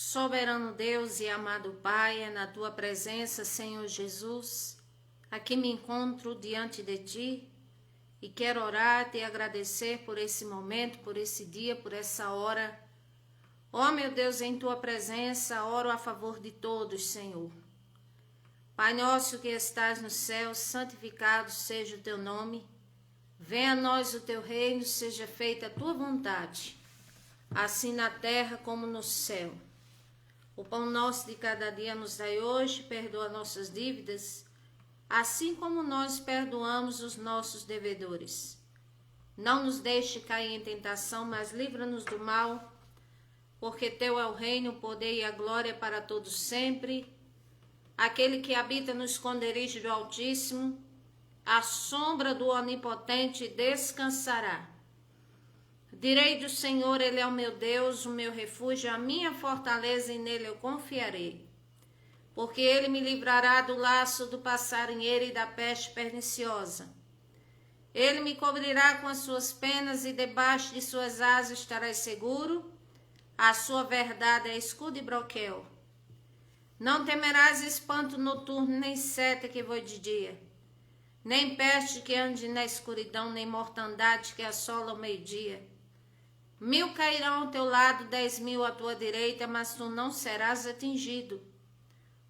Soberano Deus e amado Pai, é na Tua presença, Senhor Jesus, aqui me encontro diante de Ti e quero orar e agradecer por esse momento, por esse dia, por essa hora. Ó meu Deus, em Tua presença, oro a favor de todos, Senhor. Pai nosso que estás no céu, santificado seja o Teu nome. Venha a nós o Teu reino, seja feita a Tua vontade, assim na terra como no céu. O pão nosso de cada dia nos dai hoje, perdoa nossas dívidas, assim como nós perdoamos os nossos devedores. Não nos deixe cair em tentação, mas livra-nos do mal, porque Teu é o reino, o poder e a glória para todos sempre. Aquele que habita no esconderijo do Altíssimo, à sombra do Onipotente descansará. Direi do Senhor, Ele é o meu Deus, o meu refúgio, a minha fortaleza, e nele eu confiarei. Porque Ele me livrará do laço do passarinheiro e da peste perniciosa. Ele me cobrirá com as suas penas e debaixo de suas asas estarás seguro. A sua verdade é escudo e broquel. Não temerás espanto noturno, nem seta que voe de dia, nem peste que ande na escuridão, nem mortandade que assola ao meio-dia. 1000 cairão ao teu lado, 10.000 à tua direita, mas tu não serás atingido.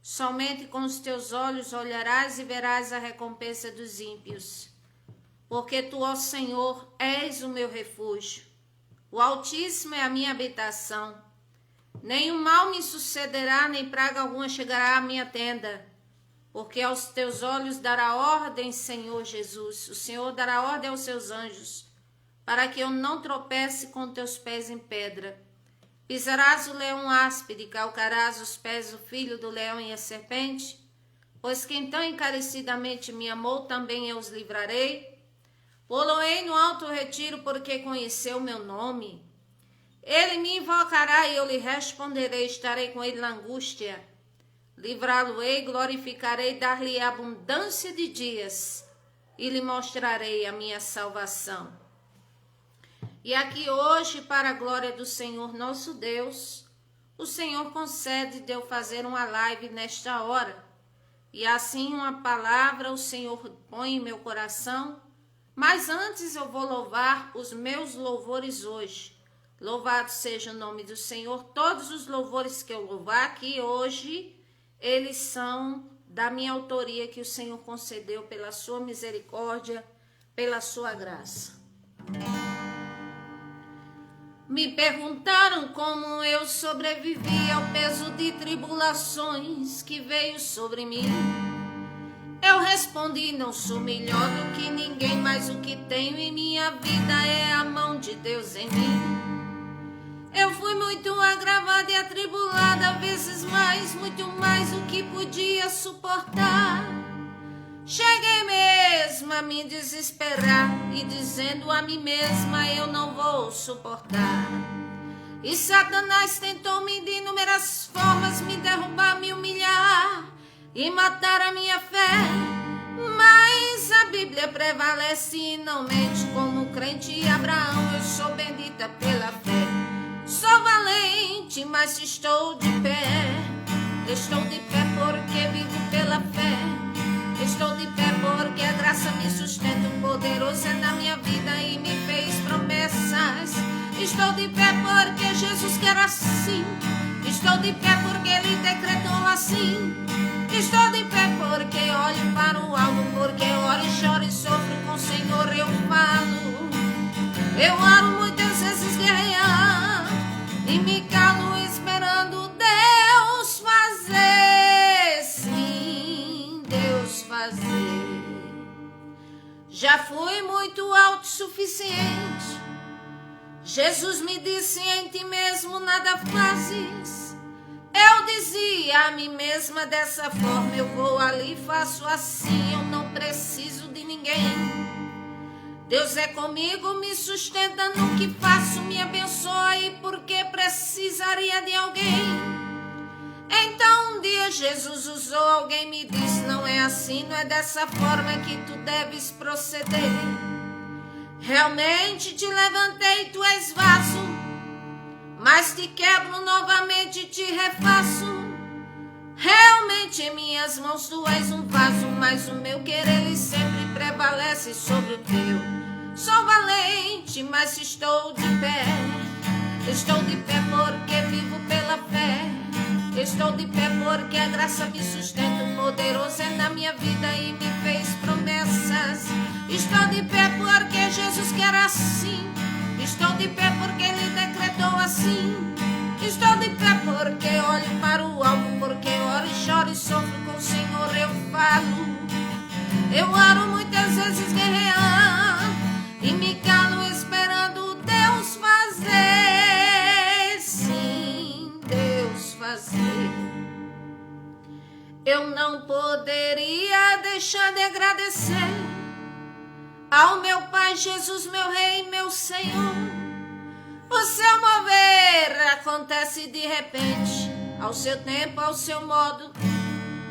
Somente com os teus olhos olharás e verás a recompensa dos ímpios. Porque tu, ó Senhor, és o meu refúgio. O Altíssimo é a minha habitação. Nenhum mal me sucederá, nem praga alguma chegará à minha tenda. Porque aos teus olhos dará ordem, Senhor Jesus. O Senhor dará ordem aos seus anjos, para que eu não tropece com teus pés em pedra. Pisarás o leão áspide, e calcarás os pés o filho do leão e a serpente. Pois quem tão encarecidamente me amou, também eu os livrarei. Pô-lo-ei no alto retiro, porque conheceu meu nome. Ele me invocará e eu lhe responderei, estarei com ele na angústia. Livrá-lo-ei, glorificarei, dar-lhe abundância de dias, e lhe mostrarei a minha salvação. E aqui hoje, para a glória do Senhor nosso Deus, o Senhor concede de eu fazer uma live nesta hora. E assim uma palavra o Senhor põe em meu coração. Mas antes eu vou louvar os meus louvores hoje. Louvado seja o nome do Senhor. Todos os louvores que eu louvar aqui hoje, eles são da minha autoria, que o Senhor concedeu pela sua misericórdia, pela sua graça. Me perguntaram como eu sobrevivi ao peso de tribulações que veio sobre mim. Eu respondi, não sou melhor do que ninguém, mas o que tenho em minha vida é a mão de Deus em mim. Eu fui muito agravada e atribulada, vezes mais, muito mais do que podia suportar. Cheguei mesmo a me desesperar e dizendo a mim mesma, eu não vou suportar. E Satanás tentou-me de inúmeras formas, me derrubar, me humilhar e matar a minha fé. Mas a Bíblia prevalece e não mente, como crente Abraão, eu sou bendita pela fé. Sou valente, mas estou de pé. Estou de pé porque vivo pela fé. Estou de pé porque a graça me sustenta. O poderoso é na minha vida e me fez promessas. Estou de pé porque Jesus quer assim. Estou de pé porque Ele decretou assim. Estou de pé porque olho para o alto, porque oro e choro e sofro com o Senhor. Eu falo, eu oro muitas vezes guerrear e me calo esperando Deus fazer, sim, Deus fazer. Já fui muito autossuficiente. Jesus me disse, em ti mesmo nada fazes. Eu dizia a mim mesma dessa forma, eu vou ali, faço assim, eu não preciso de ninguém. Deus é comigo, me sustenta no que faço, me abençoa, e porque precisaria de alguém. Então um dia Jesus usou alguém, me disse, não é assim, não é dessa forma que tu deves proceder. Realmente te levantei, tu és vaso, mas te quebro novamente, te refaço. Realmente em minhas mãos tu és um vaso, mas o meu querer ele sempre prevalece sobre o teu. Sou valente, mas estou de pé. Estou de pé porque vivo pela fé. Estou de pé porque a graça me sustenta. O poderoso é na minha vida e me fez promessas. Estou de pé porque Jesus quer assim. Estou de pé porque ele decretou assim. Estou de pé porque olho para o alvo, porque oro e choro e sofro com o Senhor eu falo. Eu oro muitas vezes guerreando e me calo esperando Deus fazer. Sim, Deus fazer. Eu não poderia deixar de agradecer ao meu Pai Jesus, meu Rei, meu Senhor. O seu mover acontece de repente, ao seu tempo, ao seu modo.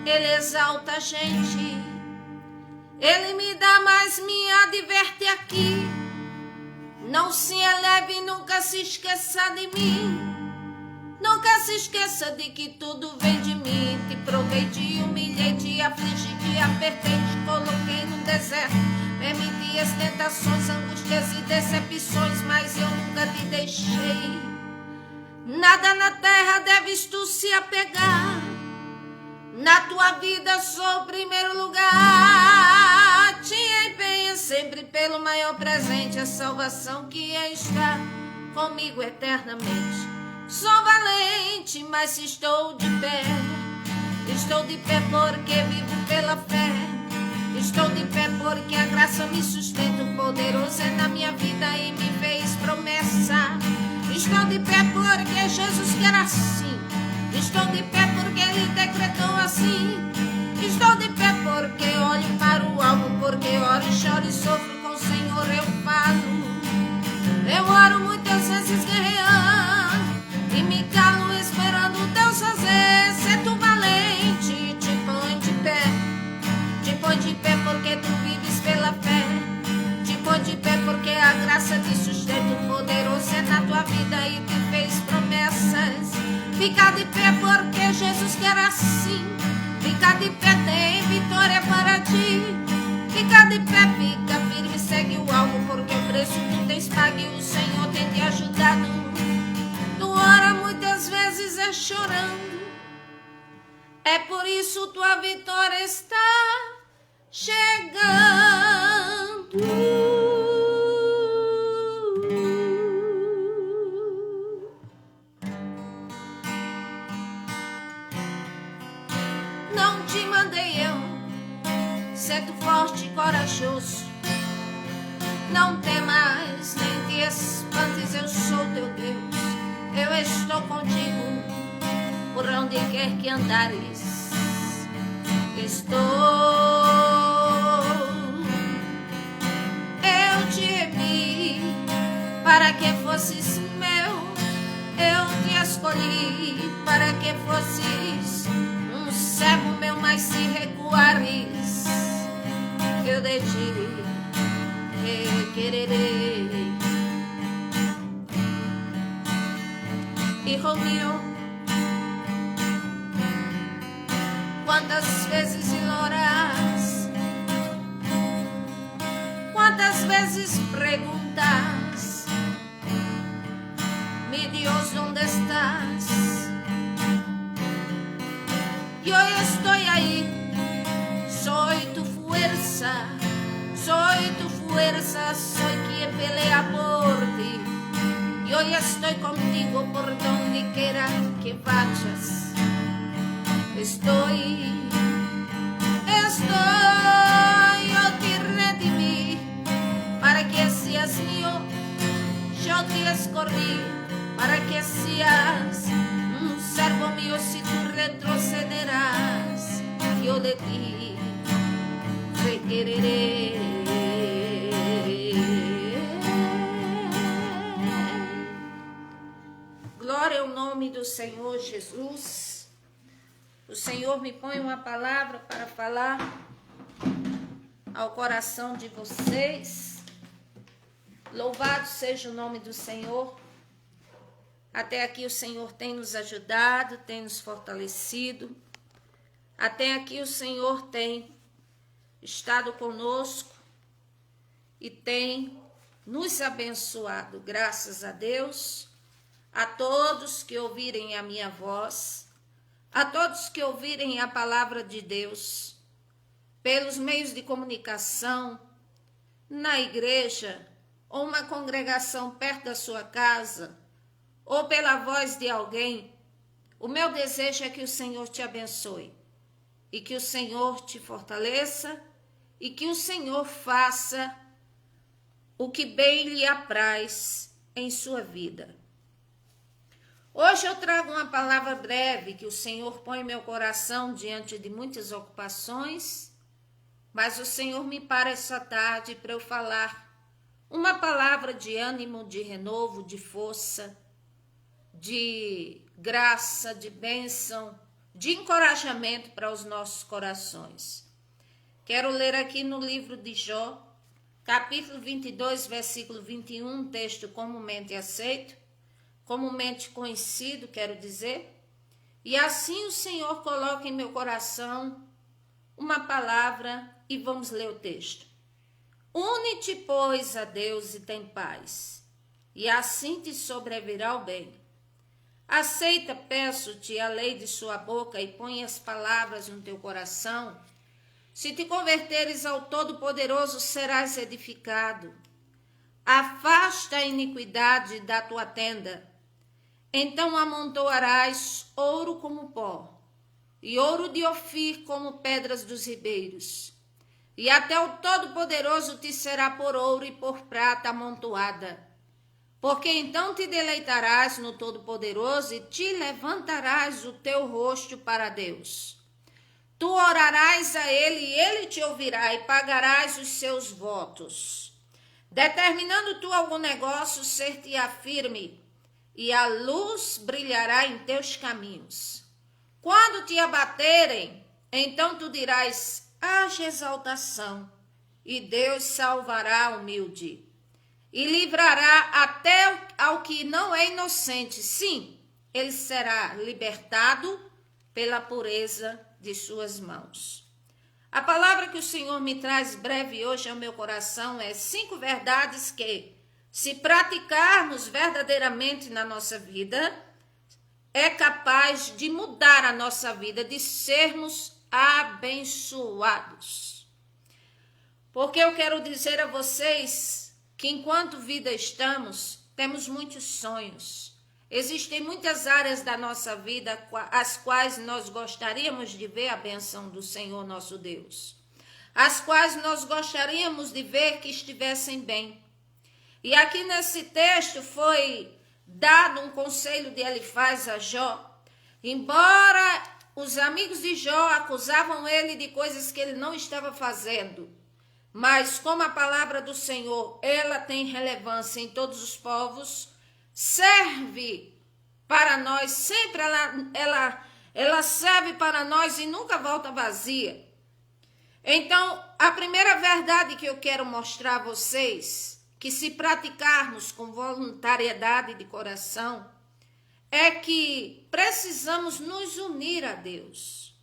Ele exalta a gente. Ele me dá, mas me adverte aqui. Não se eleve, nunca se esqueça de mim. Nunca se esqueça de que tudo vem de mim. Te provei, te humilhei, te afligi, te apertei, te coloquei no deserto. Permiti as tentações, angústias e decepções, mas eu nunca te deixei. Nada na terra deves tu se apegar. Na tua vida sou o primeiro lugar. Te empenha sempre pelo maior presente, a salvação que está comigo eternamente. Sou valente, mas estou de pé. Estou de pé porque vivo pela fé. Estou de pé porque a graça me sustenta. O poderoso é na minha vida e me fez promessa. Estou de pé porque Jesus quer assim. Estou de pé porque ele decretou assim. Estou de pé porque olho para o alvo, porque oro e choro e sofro com o Senhor eu falo. Eu oro muitas vezes guerreando e me calo esperando Deus fazer. Se tu valente, te põe de pé. Te põe de pé porque tu vives pela fé. Te põe de pé porque a graça te sustenta. O poderoso é na tua vida e te fez promessas. Fica de pé porque Jesus quer assim. Fica de pé, tem vitória para ti. Fica de pé, fica firme, segue o alvo, porque o preço tu tens pago e o Senhor tem te ajudado. Tu ora muitas vezes é chorando. É por isso tua vitória está chegando. Não te mandei eu, sendo forte e corajoso. Não temas, nem te espantes, eu sou teu Deus. Eu estou contigo, por onde quer que andares. Estou. Eu te remi para que fosses meu. Eu te escolhi para que fosses um servo meu, mas se recuares, eu de ti requererei. Hijo mío, quantas vezes ignoras, quantas vezes preguntas, mi Dios, ¿dónde estás? Yo estoy ahí, soy tu fuerza, soy quien pelea por ti. Yo estoy contigo por donde quiera que vayas. Estoy, yo te redimí para que seas mío. Yo te escogí para que seas un servo mío. Si tú retrocederás, yo de ti requereré. Glória ao nome do Senhor Jesus. O Senhor me põe uma palavra para falar ao coração de vocês. Louvado seja o nome do Senhor. Até aqui o Senhor tem nos ajudado, tem nos fortalecido. Até aqui o Senhor tem estado conosco e tem nos abençoado. Graças a Deus, a todos que ouvirem a minha voz, a todos que ouvirem a palavra de Deus, pelos meios de comunicação, na igreja, ou uma congregação perto da sua casa, ou pela voz de alguém, o meu desejo é que o Senhor te abençoe, e que o Senhor te fortaleça, e que o Senhor faça o que bem lhe apraz em sua vida. Hoje eu trago uma palavra breve que o Senhor põe em meu coração diante de muitas ocupações, mas o Senhor me para essa tarde para eu falar uma palavra de ânimo, de renovo, de força, de graça, de bênção, de encorajamento para os nossos corações. Quero ler aqui no livro de Jó, capítulo 22, versículo 21, texto comumente aceito, comumente conhecido, quero dizer. E assim o Senhor coloca em meu coração uma palavra e vamos ler o texto. Une-te, pois, a Deus e tem paz, e assim te sobrevirá o bem. Aceita, peço-te, a lei de sua boca e põe as palavras no teu coração. Se te converteres ao Todo-Poderoso, serás edificado. Afasta a iniquidade da tua tenda. Então amontoarás ouro como pó, e ouro de Ofir como pedras dos ribeiros. E até o Todo-Poderoso te será por ouro e por prata amontoada. Porque então te deleitarás no Todo-Poderoso e te levantarás o teu rosto para Deus. Tu orarás a ele e ele te ouvirá e pagarás os seus votos. Determinando tu algum negócio, ser-te-á firme, e a luz brilhará em teus caminhos. Quando te abaterem, então tu dirás, haja exaltação, e Deus salvará a humilde, e livrará até ao que não é inocente. Sim, ele será libertado pela pureza de suas mãos. A palavra que o Senhor me traz breve hoje ao meu coração é 5 verdades que, se praticarmos verdadeiramente na nossa vida, é capaz de mudar a nossa vida, de sermos abençoados. Porque eu quero dizer a vocês que enquanto vida estamos, temos muitos sonhos. Existem muitas áreas da nossa vida as quais nós gostaríamos de ver a bênção do Senhor nosso Deus, as quais nós gostaríamos de ver que estivessem bem. E aqui nesse texto foi dado um conselho de Elifaz a Jó. Embora os amigos de Jó acusavam ele de coisas que ele não estava fazendo, mas como a palavra do Senhor, ela tem relevância em todos os povos, serve para nós, sempre ela serve para nós e nunca volta vazia. Então, a primeira verdade que eu quero mostrar a vocês, que se praticarmos com voluntariedade de coração, é que precisamos nos unir a Deus,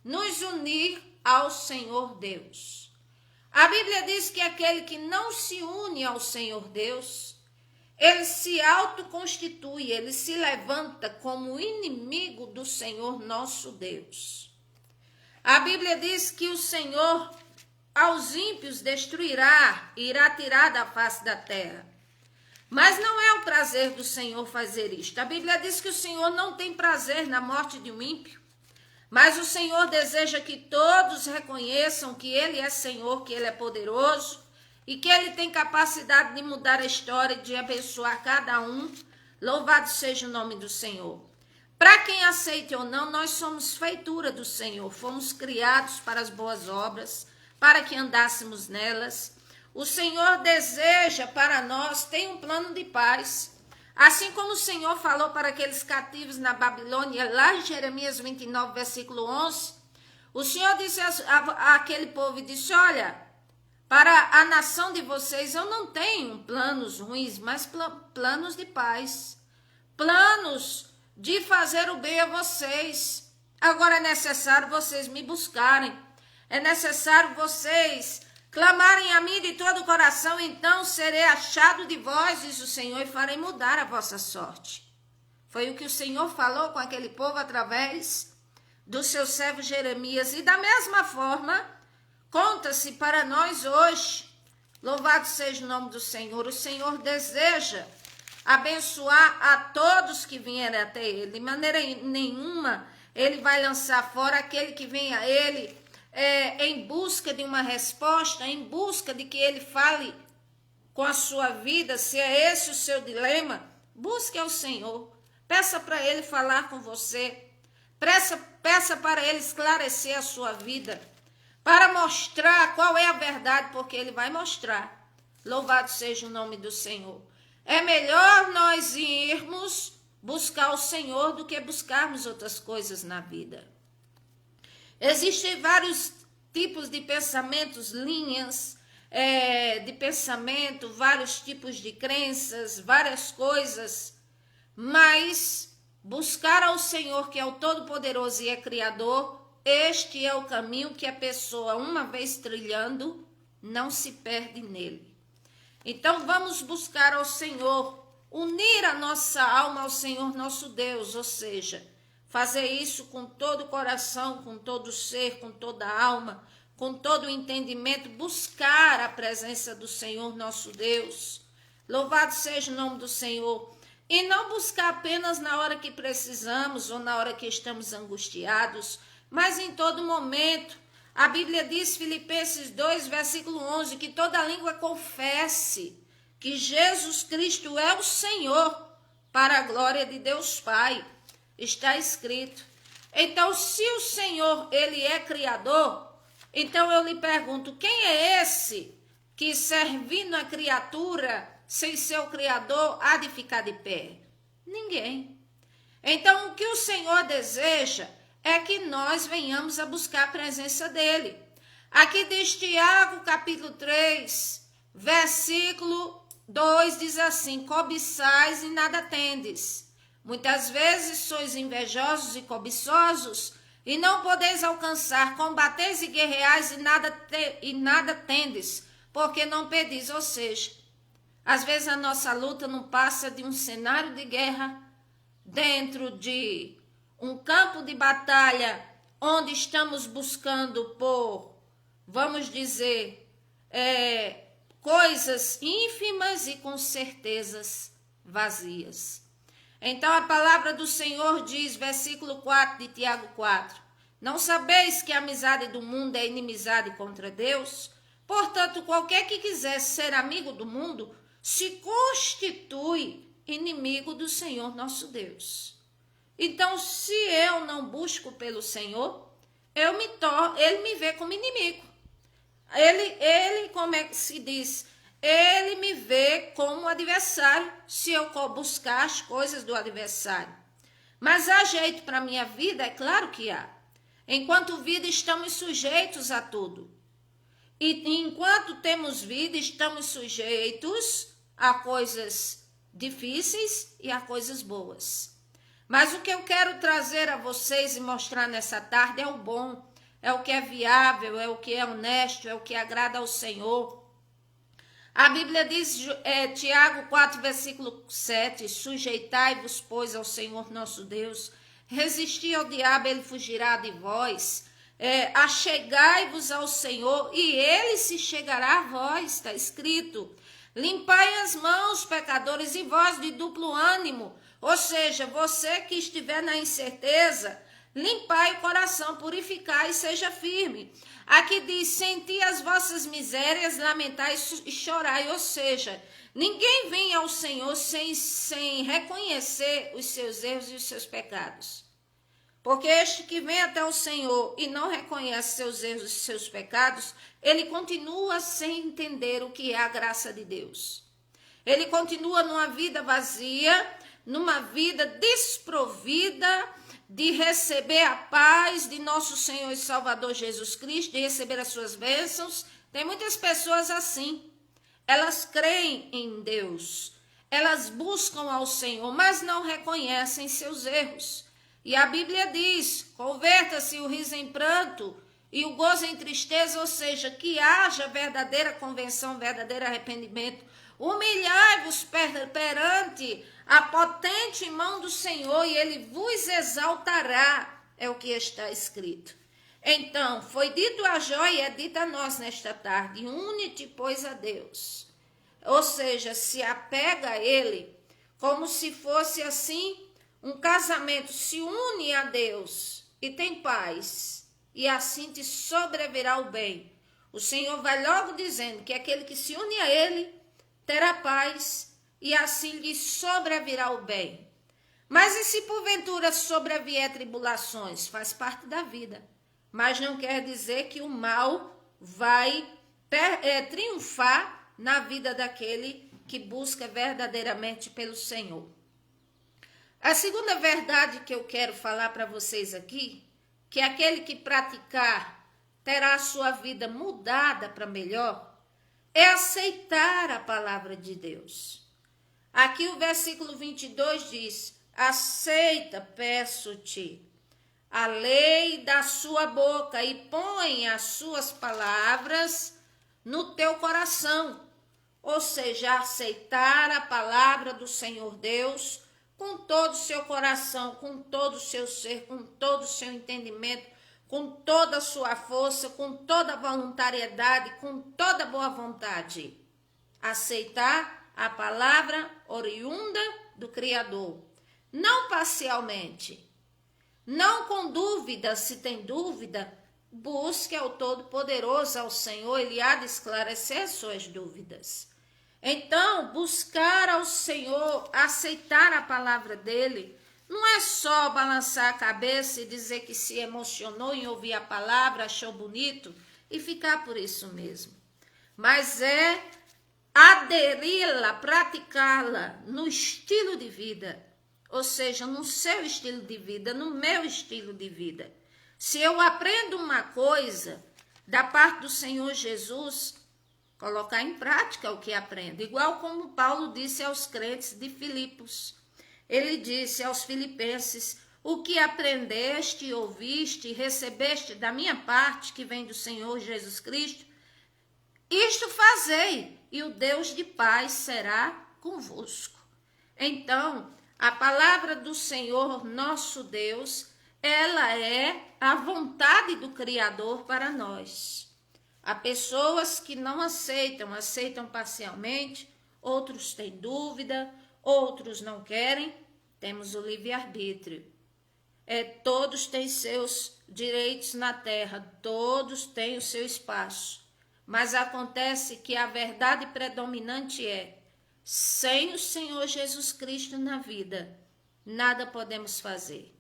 nos unir ao Senhor Deus. A Bíblia diz que aquele que não se une ao Senhor Deus, ele se autoconstitui, ele se levanta como inimigo do Senhor nosso Deus. A Bíblia diz que o Senhor aos ímpios destruirá e irá tirar da face da terra. Mas não é o prazer do Senhor fazer isto. A Bíblia diz que o Senhor não tem prazer na morte de um ímpio, mas o Senhor deseja que todos reconheçam que Ele é Senhor, que Ele é poderoso e que Ele tem capacidade de mudar a história e de abençoar cada um. Louvado seja o nome do Senhor. Para quem aceite ou não, nós somos feitura do Senhor, fomos criados para as boas obras, para que andássemos nelas. O Senhor deseja para nós, tem um plano de paz. Assim como o Senhor falou para aqueles cativos na Babilônia, lá em Jeremias 29, versículo 11, o Senhor disse àquele povo, disse, olha, para a nação de vocês eu não tenho planos ruins, mas planos de paz, planos de fazer o bem a vocês. Agora é necessário vocês me buscarem. É necessário vocês clamarem a mim de todo o coração, então serei achado de vós, diz o Senhor, e farei mudar a vossa sorte. Foi o que o Senhor falou com aquele povo através do seu servo Jeremias. E da mesma forma, conta-se para nós hoje. Louvado seja o nome do Senhor. O Senhor deseja abençoar a todos que vierem até Ele. De maneira nenhuma, Ele vai lançar fora aquele que vem a Ele em busca de uma resposta, em busca de que Ele fale com a sua vida. Se é esse o seu dilema, busque ao Senhor. Peça para Ele falar com você. Peça para Ele esclarecer a sua vida, para mostrar qual é a verdade, porque Ele vai mostrar. Louvado seja o nome do Senhor. É melhor nós irmos buscar o Senhor do que buscarmos outras coisas na vida. Existem vários tipos de pensamentos, linhas de pensamento, vários tipos de crenças, várias coisas, mas buscar ao Senhor, que é o Todo-Poderoso e é Criador, este é o caminho que a pessoa, uma vez trilhando, não se perde nele. Então vamos buscar ao Senhor, unir a nossa alma ao Senhor nosso Deus, ou seja, fazer isso com todo o coração, com todo o ser, com toda a alma, com todo o entendimento, buscar a presença do Senhor nosso Deus. Louvado seja o nome do Senhor. E não buscar apenas na hora que precisamos ou na hora que estamos angustiados, mas em todo momento. A Bíblia diz, Filipenses 2, versículo 11, que toda língua confesse que Jesus Cristo é o Senhor, para a glória de Deus Pai. Está escrito. Então, se o Senhor, Ele é Criador, então eu lhe pergunto, quem é esse que servindo a criatura, sem ser o Criador, há de ficar de pé? Ninguém. Então, o que o Senhor deseja é que nós venhamos a buscar a presença dEle. Aqui diz Tiago, capítulo 3, versículo 2, diz assim, cobiçais e nada tendes. Muitas vezes sois invejosos e cobiçosos, e não podeis alcançar, combateis e guerreais e nada tendes, porque não pedis. Ou seja, às vezes a nossa luta não passa de um cenário de guerra, dentro de um campo de batalha, onde estamos buscando por, vamos dizer, coisas ínfimas e com certezas vazias. Então a palavra do Senhor diz, versículo 4 de Tiago 4, não sabeis que a amizade do mundo é inimizade contra Deus? Portanto, qualquer que quiser ser amigo do mundo, se constitui inimigo do Senhor nosso Deus. Então, se eu não busco pelo Senhor, ele me vê como inimigo. Ele, como é que se diz? Ele me vê como adversário, se eu buscar as coisas do adversário. Mas há jeito para a minha vida? É claro que há. Enquanto vida, estamos sujeitos a tudo. E enquanto temos vida, estamos sujeitos a coisas difíceis e a coisas boas. Mas o que eu quero trazer a vocês e mostrar nessa tarde é o bom, é o que é viável, é o que é honesto, é o que agrada ao Senhor. A Bíblia diz, Tiago 4, versículo 7, sujeitai-vos, pois, ao Senhor nosso Deus, resisti ao diabo, ele fugirá de vós, achegai-vos ao Senhor e ele se chegará a vós, está escrito. Limpai as mãos, pecadores, e vós de duplo ânimo, ou seja, você que estiver na incerteza, limpai o coração, purificai e seja firme. Aqui diz, senti as vossas misérias, lamentai e chorai, ou seja, ninguém vem ao Senhor sem reconhecer os seus erros e os seus pecados. Porque este que vem até o Senhor e não reconhece seus erros e seus pecados, ele continua sem entender o que é a graça de Deus. Ele continua numa vida vazia, numa vida desprovida de receber a paz de nosso Senhor e Salvador Jesus Cristo, de receber as suas bênçãos. Tem muitas pessoas assim. Elas creem em Deus. elas buscam ao Senhor, mas não reconhecem seus erros. E a Bíblia diz, converta-se o riso em pranto e o gozo em tristeza, ou seja, que haja verdadeira conversão, verdadeiro arrependimento. Humilhai-vos perante a potente mão do Senhor e Ele vos exaltará, é o que está escrito. Então, foi dito a Jó e é dito a nós nesta tarde, une-te, pois, a Deus. Ou seja, se apega a Ele, como se fosse assim, um casamento, se une a Deus e tem paz, e assim te sobrevirá o bem. O Senhor vai logo dizendo que aquele que se une a Ele terá paz e assim lhe sobrevirá o bem. Mas e se porventura sobrevier tribulações? Faz parte da vida. Mas não quer dizer que o mal vai triunfar na vida daquele que busca verdadeiramente pelo Senhor. A segunda verdade que eu quero falar para vocês aqui, que aquele que praticar terá a sua vida mudada para melhor, é aceitar a palavra de Deus. Aqui o versículo 22 diz, aceita, peço-te, a lei da sua boca e põe as suas palavras no teu coração. Ou seja, aceitar a palavra do Senhor Deus com todo o seu coração, com todo o seu ser, com todo o seu entendimento, com toda a sua força, com toda a voluntariedade, com toda a boa vontade. Aceitar a palavra oriunda do Criador. Não parcialmente. Não com dúvida, se tem dúvida, busque ao Todo-Poderoso, ao Senhor, Ele há de esclarecer suas dúvidas. Então, buscar ao Senhor, aceitar a palavra dEle, não é só balançar a cabeça e dizer que se emocionou em ouvir a palavra, achou bonito e ficar por isso mesmo. Mas é aderi-la, praticá-la no estilo de vida. Ou seja, no seu estilo de vida, no meu estilo de vida. Se eu aprendo uma coisa da parte do Senhor Jesus, colocar em prática o que aprendo. Igual como Paulo disse aos crentes de Filipos. Ele disse aos filipenses, o que aprendeste, ouviste e recebeste da minha parte, que vem do Senhor Jesus Cristo, isto fazei, e o Deus de paz será convosco. Então, a palavra do Senhor, nosso Deus, ela é a vontade do Criador para nós. Há pessoas que não aceitam parcialmente, outros têm dúvida, outros não querem. Temos o livre-arbítrio. Todos têm seus direitos na terra, todos têm o seu espaço. Mas acontece que a verdade predominante é, sem o Senhor Jesus Cristo na vida, nada podemos fazer.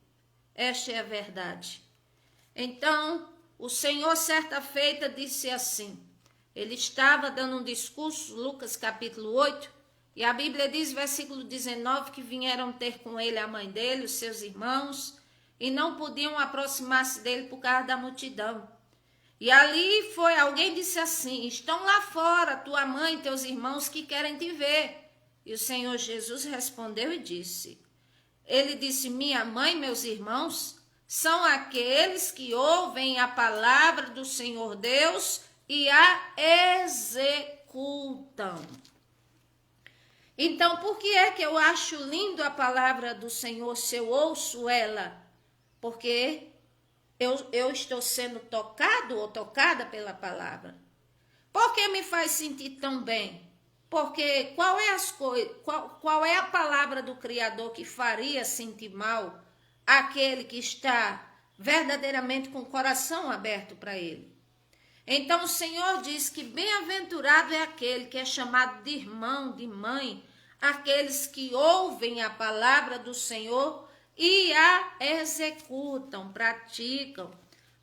Esta é a verdade. Então, o Senhor, certa feita, disse assim, ele estava dando um discurso, Lucas capítulo 8, e a Bíblia diz, versículo 19, que vieram ter com ele a mãe dele, os seus irmãos, e não podiam aproximar-se dele por causa da multidão. E ali alguém disse assim, estão lá fora tua mãe e teus irmãos que querem te ver. E o Senhor Jesus respondeu e disse, ele disse, minha mãe e meus irmãos são aqueles que ouvem a palavra do Senhor Deus e a executam. Então, por que é que eu acho lindo a palavra do Senhor se eu ouço ela? Porque eu estou sendo tocado ou tocada pela palavra. Por que me faz sentir tão bem? Porque qual é a palavra do Criador que faria sentir mal aquele que está verdadeiramente com o coração aberto para ele? Então o Senhor diz que bem-aventurado é aquele que é chamado de irmão, de mãe, aqueles que ouvem a palavra do Senhor e a executam, praticam.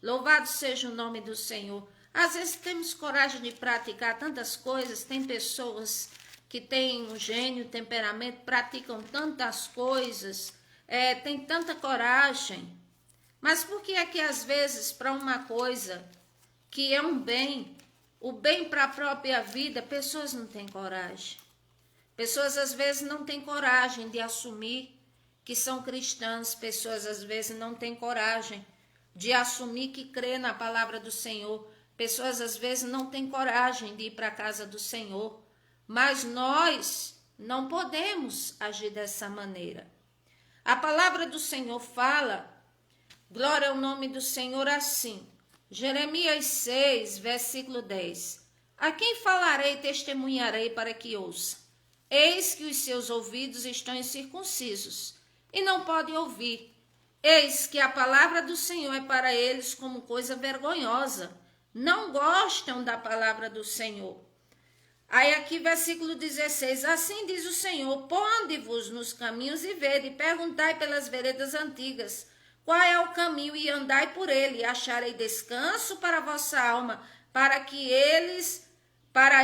Louvado seja o nome do Senhor. Às vezes temos coragem de praticar tantas coisas, tem pessoas que têm um gênio, temperamento, praticam tantas coisas, tem tanta coragem. Mas por que é que às vezes para uma coisa que é um bem, o bem para a própria vida, pessoas não têm coragem? Pessoas às vezes não têm coragem de assumir que são cristãs, pessoas às vezes não têm coragem de assumir que crê na palavra do Senhor, pessoas às vezes não têm coragem de ir para a casa do Senhor, mas nós não podemos agir dessa maneira. A palavra do Senhor fala, glória ao nome do Senhor, assim, Jeremias 6, versículo 10, a quem falarei e testemunharei para que ouça? Eis que os seus ouvidos estão incircuncisos e não podem ouvir. Eis que a palavra do Senhor é para eles como coisa vergonhosa. Não gostam da palavra do Senhor. Aí aqui versículo 16, assim diz o Senhor, ponde-vos nos caminhos e vede, perguntai pelas veredas antigas, qual é o caminho e andai por ele, e acharei descanso para a vossa alma, para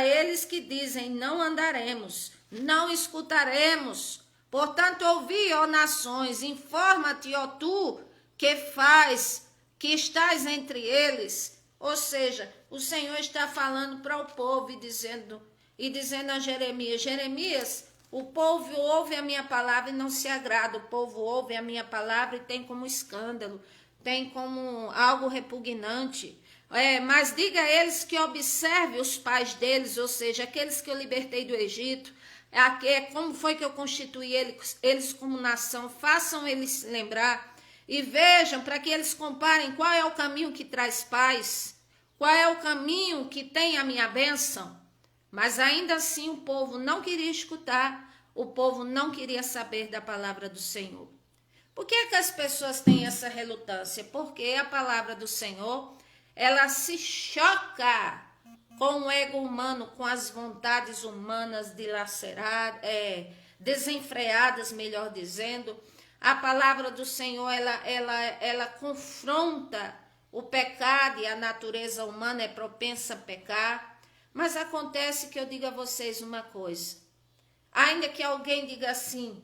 eles que dizem, não andaremos, não escutaremos. Portanto, ouvi, ó nações, informa-te, ó tu, que estás entre eles. Ou seja, o Senhor está falando para o povo e dizendo a Jeremias, Jeremias, o povo ouve a minha palavra e não se agrada, o povo ouve a minha palavra e tem como escândalo, tem como algo repugnante. Mas diga a eles que observe os pais deles, ou seja, aqueles que eu libertei do Egito, como foi que eu constituí eles como nação, façam eles lembrar e vejam para que eles comparem qual é o caminho que traz paz, qual é o caminho que tem a minha bênção. Mas ainda assim o povo não queria escutar, o povo não queria saber da palavra do Senhor. Por que as pessoas têm essa relutância? Porque a palavra do Senhor, ela se choca com o ego humano, com as vontades humanas dilaceradas, desenfreadas, melhor dizendo. A palavra do Senhor, ela confronta o pecado e a natureza humana é propensa a pecar. Mas acontece que eu digo a vocês uma coisa. Ainda que alguém diga assim,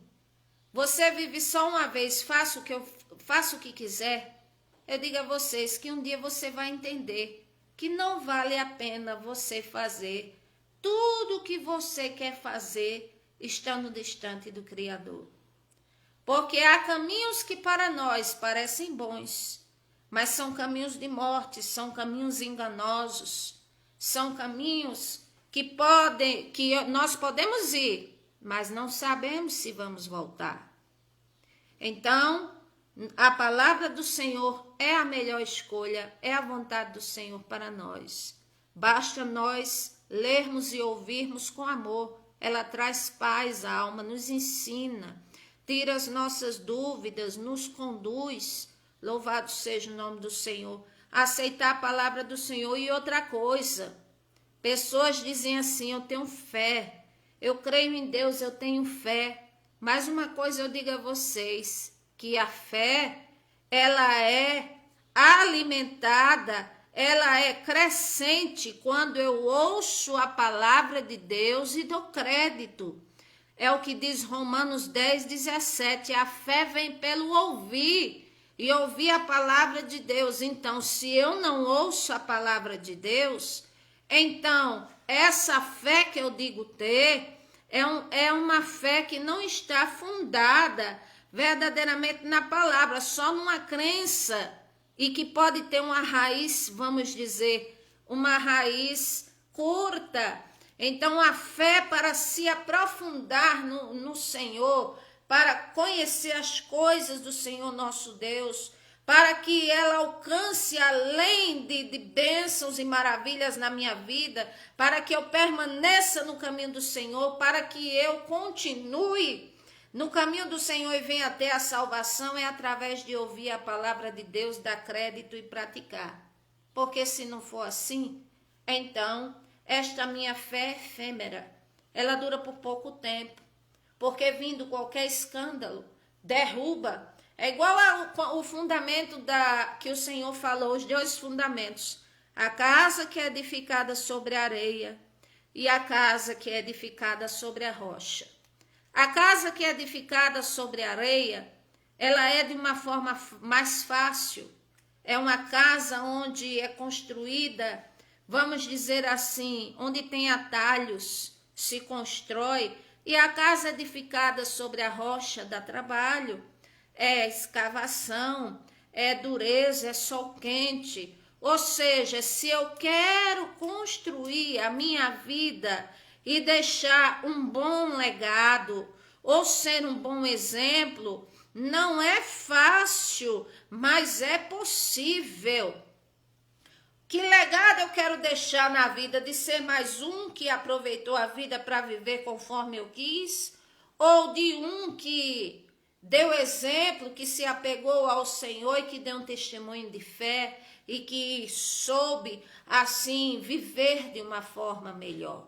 você vive só uma vez, faça o que quiser. Eu digo a vocês que um dia você vai entender que não vale a pena você fazer tudo o que você quer fazer estando distante do Criador. Porque há caminhos que para nós parecem bons, mas são caminhos de morte, são caminhos enganosos, são caminhos que nós podemos ir, mas não sabemos se vamos voltar. Então, a palavra do Senhor é a melhor escolha, é a vontade do Senhor para nós. Basta nós lermos e ouvirmos com amor. Ela traz paz à alma, nos ensina, tira as nossas dúvidas, nos conduz. Louvado seja o nome do Senhor. Aceitar a palavra do Senhor. E outra coisa, pessoas dizem assim, eu tenho fé, eu creio em Deus, eu tenho fé. Mas uma coisa eu digo a vocês, que a fé, ela é alimentada, ela é crescente quando eu ouço a palavra de Deus e dou crédito. É o que diz Romanos 10, 17, a fé vem pelo ouvir, e ouvir a palavra de Deus. Então, se eu não ouço a palavra de Deus, então essa fé que eu digo ter é uma fé que não está fundada verdadeiramente na palavra, só numa crença, e que pode ter uma raiz, vamos dizer, uma raiz curta. Então a fé, para se aprofundar no Senhor, para conhecer as coisas do Senhor nosso Deus, para que ela alcance além de bênçãos e maravilhas na minha vida, para que eu permaneça no caminho do Senhor, para que eu continue no caminho do Senhor e venha até a salvação, é através de ouvir a palavra de Deus, dar crédito e praticar. Porque se não for assim, então esta minha fé é efêmera, ela dura por pouco tempo, porque vindo qualquer escândalo, derruba. É igual o fundamento que o Senhor falou, os 2 fundamentos. A casa que é edificada sobre a areia e a casa que é edificada sobre a rocha. A casa que é edificada sobre a areia, ela é de uma forma mais fácil. É uma casa onde é construída, vamos dizer assim, onde tem atalhos, se constrói, E a casa edificada sobre a rocha dá trabalho, é escavação, é dureza, é sol quente. Ou seja, se eu quero construir a minha vida e deixar um bom legado, ou ser um bom exemplo, não é fácil, mas é possível. Que legado eu quero deixar na vida? De ser mais um que aproveitou a vida para viver conforme eu quis? Ou de um que deu exemplo, que se apegou ao Senhor e que deu um testemunho de fé e que soube, assim, viver de uma forma melhor?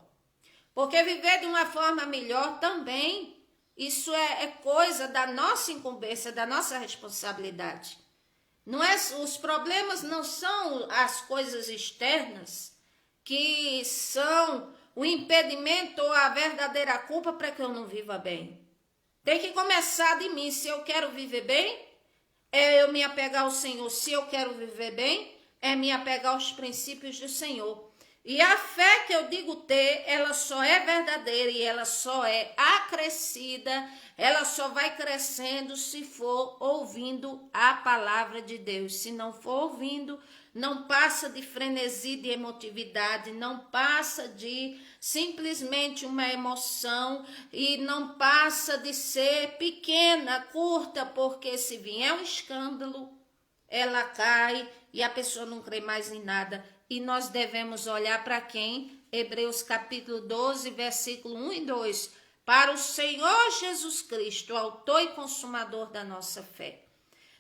Porque viver de uma forma melhor também, isso é coisa da nossa incumbência, da nossa responsabilidade. Não é, os problemas não são as coisas externas que são o impedimento ou a verdadeira culpa para que eu não viva bem. Tem que começar de mim. Se eu quero viver bem, é eu me apegar ao Senhor. Se eu quero viver bem, é me apegar aos princípios do Senhor. E a fé que eu digo ter, ela só é verdadeira e ela só é acrescida, ela só vai crescendo se for ouvindo a palavra de Deus. Se não for ouvindo, não passa de frenesi de emotividade, não passa de simplesmente uma emoção e não passa de ser pequena, curta, porque se vier um escândalo, ela cai e a pessoa não crê mais em nada. E nós devemos olhar para quem? Hebreus capítulo 12, versículo 1 e 2. Para o Senhor Jesus Cristo, autor e consumador da nossa fé.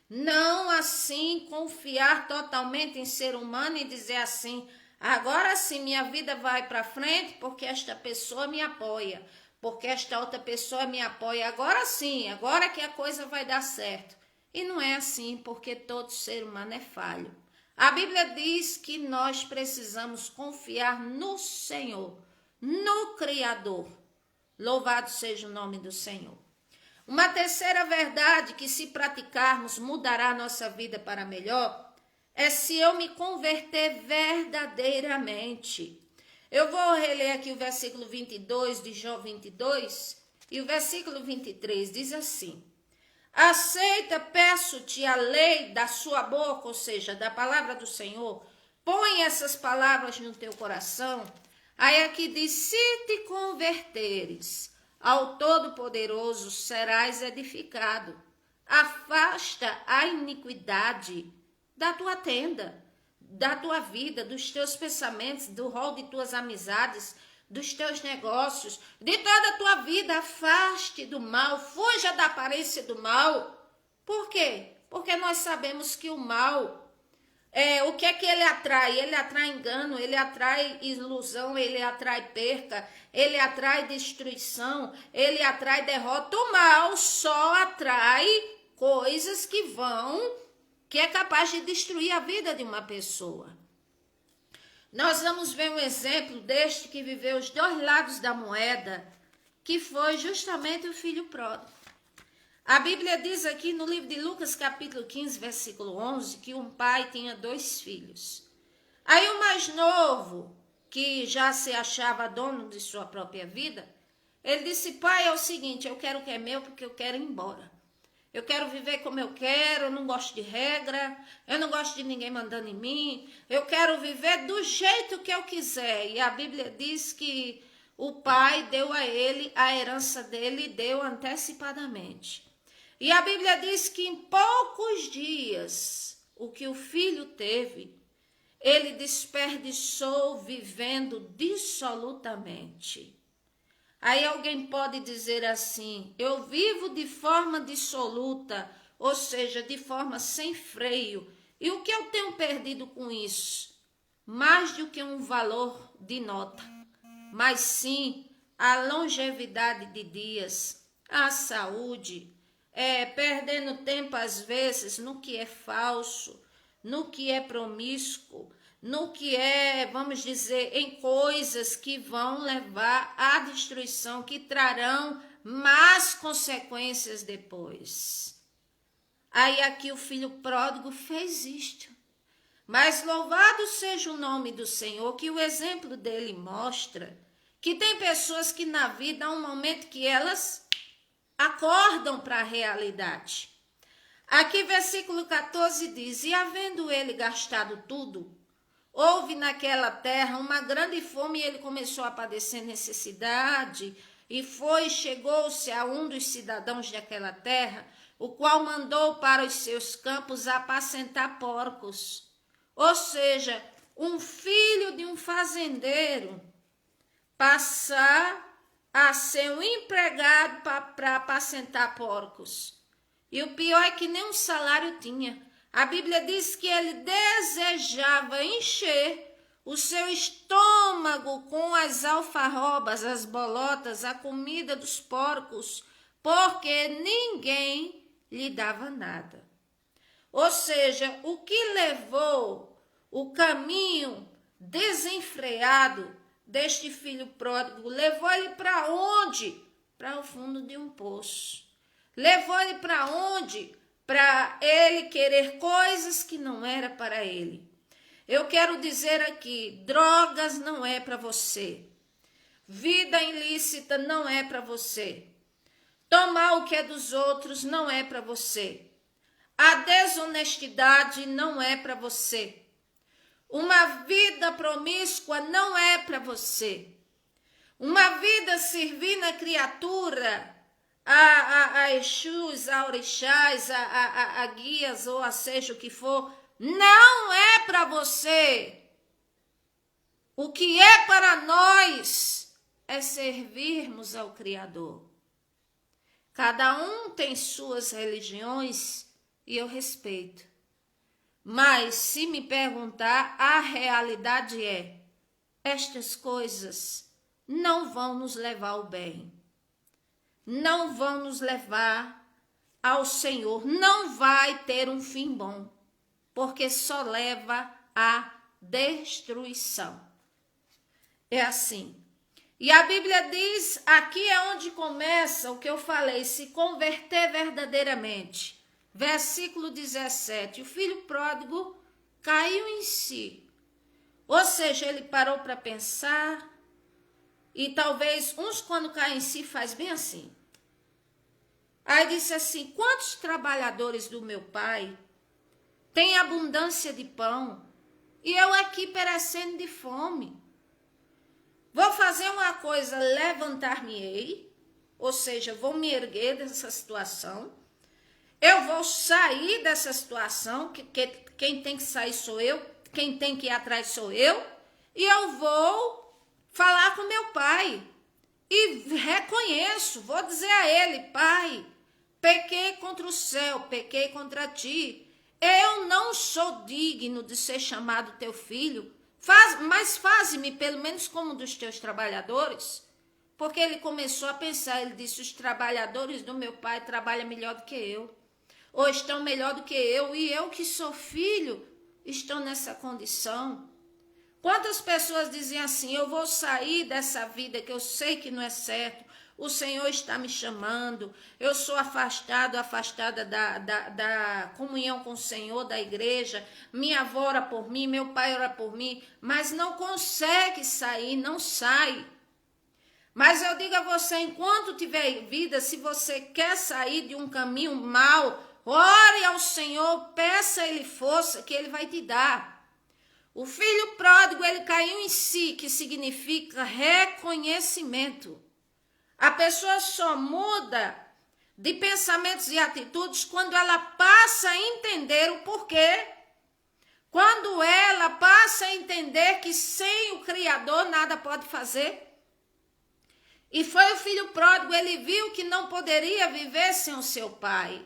Não assim confiar totalmente em ser humano e dizer assim, agora sim minha vida vai para frente porque esta pessoa me apoia, porque esta outra pessoa me apoia, agora sim, agora que a coisa vai dar certo. E não é assim, porque todo ser humano é falho. A Bíblia diz que nós precisamos confiar no Senhor, no Criador. Louvado seja o nome do Senhor. Uma terceira verdade que, se praticarmos, mudará a nossa vida para melhor, é se eu me converter verdadeiramente. Eu vou reler aqui o versículo 22 de João 22, e o versículo 23 diz assim: aceita, peço-te, a lei da sua boca, ou seja, da palavra do Senhor. Põe essas palavras no teu coração. Aí aqui diz, se te converteres ao Todo-Poderoso, serás edificado. Afasta a iniquidade da tua tenda, da tua vida, dos teus pensamentos, do rol de tuas amizades, dos teus negócios, de toda a tua vida. Afaste do mal, fuja da aparência do mal. Por quê? Porque nós sabemos que o mal, o que é que ele atrai? Ele atrai engano, ele atrai ilusão, ele atrai perca, ele atrai destruição, ele atrai derrota. O mal só atrai coisas que é capaz de destruir a vida de uma pessoa. Nós vamos ver um exemplo deste que viveu os dois lados da moeda, que foi justamente o filho pródigo. A Bíblia diz aqui no livro de Lucas, capítulo 15, versículo 11, que um pai tinha 2 filhos. Aí o mais novo, que já se achava dono de sua própria vida, ele disse, pai, é o seguinte, eu quero o que é meu porque eu quero ir embora. Eu quero viver como eu quero, eu não gosto de regra, eu não gosto de ninguém mandando em mim, eu quero viver do jeito que eu quiser. E a Bíblia diz que o pai deu a ele a herança dele e deu antecipadamente. E a Bíblia diz que em poucos dias, o que o filho teve, ele desperdiçou vivendo dissolutamente. Aí alguém pode dizer assim, eu vivo de forma dissoluta, ou seja, de forma sem freio. E o que eu tenho perdido com isso? Mais do que um valor de nota, mas sim a longevidade de dias, a saúde, perdendo tempo às vezes no que é falso, no que é promíscuo, no que é, vamos dizer, em coisas que vão levar à destruição, que trarão más consequências depois. Aí aqui o filho pródigo fez isto. Mas louvado seja o nome do Senhor, que o exemplo dele mostra que tem pessoas que na vida há um momento que elas acordam para a realidade. Aqui versículo 14 diz: e havendo ele gastado tudo, houve naquela terra uma grande fome e ele começou a padecer necessidade, e chegou-se a um dos cidadãos daquela terra, o qual mandou para os seus campos apacentar porcos. Ou seja, um filho de um fazendeiro passar a ser um empregado para apacentar porcos. E o pior é que nem um salário tinha. A Bíblia diz que ele desejava encher o seu estômago com as alfarrobas, as bolotas, a comida dos porcos, porque ninguém lhe dava nada. Ou seja, o que levou o caminho desenfreado deste filho pródigo, levou ele para onde? Para o fundo de um poço. Levou ele para onde? Para ele querer coisas que não era para ele. Eu quero dizer aqui, drogas não é para você. Vida ilícita não é para você. Tomar o que é dos outros não é para você. A desonestidade não é para você. Uma vida promíscua não é para você. Uma vida servindo a criatura, a Exus, a orixás, a guias ou a seja o que for, não é para você. O que é para nós é servirmos ao Criador. Cada um tem suas religiões e eu respeito. Mas se me perguntar, a realidade é: estas coisas não vão nos levar ao bem. Não vão nos levar ao Senhor, não vai ter um fim bom, porque só leva à destruição. É assim. E a Bíblia diz, aqui é onde começa o que eu falei, se converter verdadeiramente. Versículo 17, o filho pródigo caiu em si. Ou seja, ele parou para pensar, e talvez uns quando caem em si faz bem assim. Aí disse assim: quantos trabalhadores do meu pai têm abundância de pão e eu aqui perecendo de fome? Vou fazer uma coisa, levantar-me-ei, ou seja, vou me erguer dessa situação, eu vou sair dessa situação, que quem tem que sair sou eu, quem tem que ir atrás sou eu, e eu vou falar com meu pai. E reconheço, vou dizer a ele: pai, pequei contra o céu, pequei contra ti. Eu não sou digno de ser chamado teu filho, mas faze-me pelo menos como um dos teus trabalhadores. Porque ele começou a pensar, ele disse: os trabalhadores do meu pai trabalham melhor do que eu, ou estão melhor do que eu, e eu que sou filho, estou nessa condição. Quantas pessoas dizem assim: eu vou sair dessa vida que eu sei que não é certo, o Senhor está me chamando, eu sou afastada da comunhão com o Senhor, da igreja, minha avó ora por mim, meu pai ora por mim, mas não consegue sair, não sai. Mas eu digo a você, enquanto tiver vida, se você quer sair de um caminho mau, ore ao Senhor, peça a Ele força, que Ele vai te dar. O filho pródigo, ele caiu em si, que significa reconhecimento. A pessoa só muda de pensamentos e atitudes quando ela passa a entender o porquê. Quando ela passa a entender que sem o Criador nada pode fazer. E foi o filho pródigo, ele viu que não poderia viver sem o seu pai.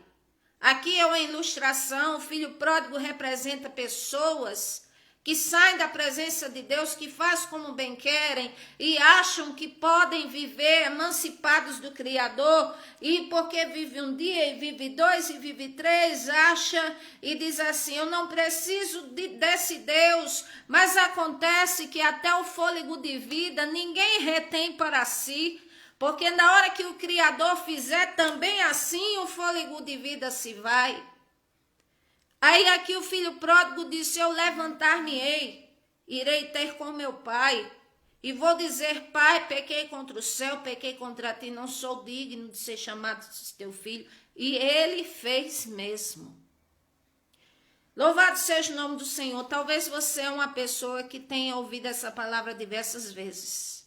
Aqui é uma ilustração, o filho pródigo representa pessoas que saem da presença de Deus, que fazem como bem querem e acham que podem viver emancipados do Criador, e porque vive um dia e vive dois e vive três, acha e diz assim: eu não preciso desse Deus, mas acontece que até o fôlego de vida ninguém retém para si, porque na hora que o Criador fizer também assim, o fôlego de vida se vai. Aí aqui o filho pródigo disse: eu levantar-me-ei, irei ter com meu pai, e vou dizer: Pai, pequei contra o céu, pequei contra ti, não sou digno de ser chamado de teu filho. E ele fez mesmo. Louvado seja o nome do Senhor. Talvez você é uma pessoa que tenha ouvido essa palavra diversas vezes.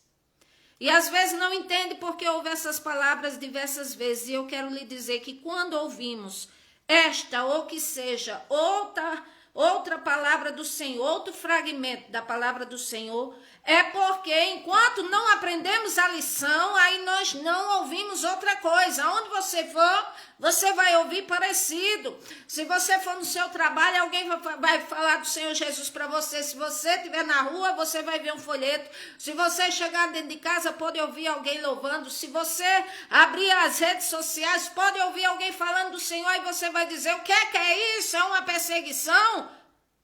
E às vezes não entende porque ouve essas palavras diversas vezes. E eu quero lhe dizer que quando ouvimos esta ou que seja outra palavra do Senhor, outro fragmento da palavra do Senhor, é porque enquanto não aprendemos a lição, aí nós não ouvimos outra coisa. Onde você for, você vai ouvir parecido. Se você for no seu trabalho, alguém vai falar do Senhor Jesus para você. Se você estiver na rua, você vai ver um folheto. Se você chegar dentro de casa, pode ouvir alguém louvando. Se você abrir as redes sociais, pode ouvir alguém falando do Senhor e você vai dizer: o que é isso? É uma perseguição?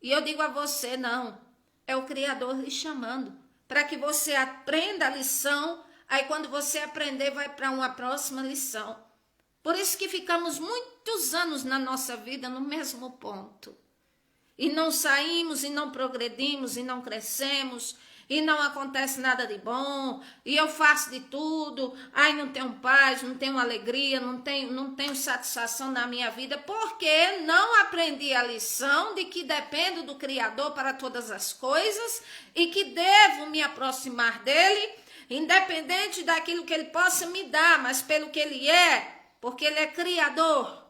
E eu digo a você: não. É o Criador lhe chamando para que você aprenda a lição. Aí quando você aprender, vai para uma próxima lição. Por isso que ficamos muitos anos na nossa vida no mesmo ponto. E não saímos, e não progredimos, e não crescemos, e não acontece nada de bom, e eu faço de tudo, ai, não tenho paz, não tenho alegria, não tenho satisfação na minha vida, porque não aprendi a lição de que dependo do Criador para todas as coisas, e que devo me aproximar dele, independente daquilo que ele possa me dar, mas pelo que ele é, porque ele é Criador.